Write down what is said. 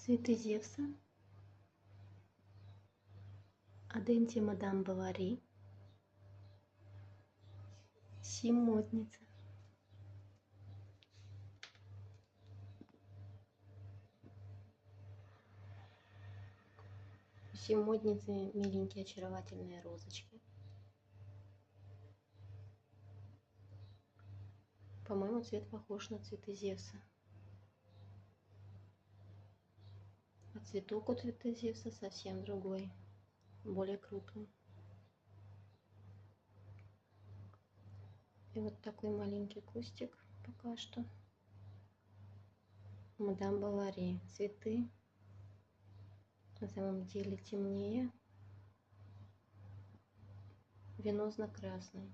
Цветы Зевса, Аденти Мадам Бовари, Сим модница. У Сим модницы миленькие очаровательные розочки. По-моему, цвет похож на цветы Зевса. А цветок у цветы Зевса совсем другой, более крупный. И вот такой маленький кустик пока что. Мадам Бовари. Цветы на самом деле темнее, венозно-красный.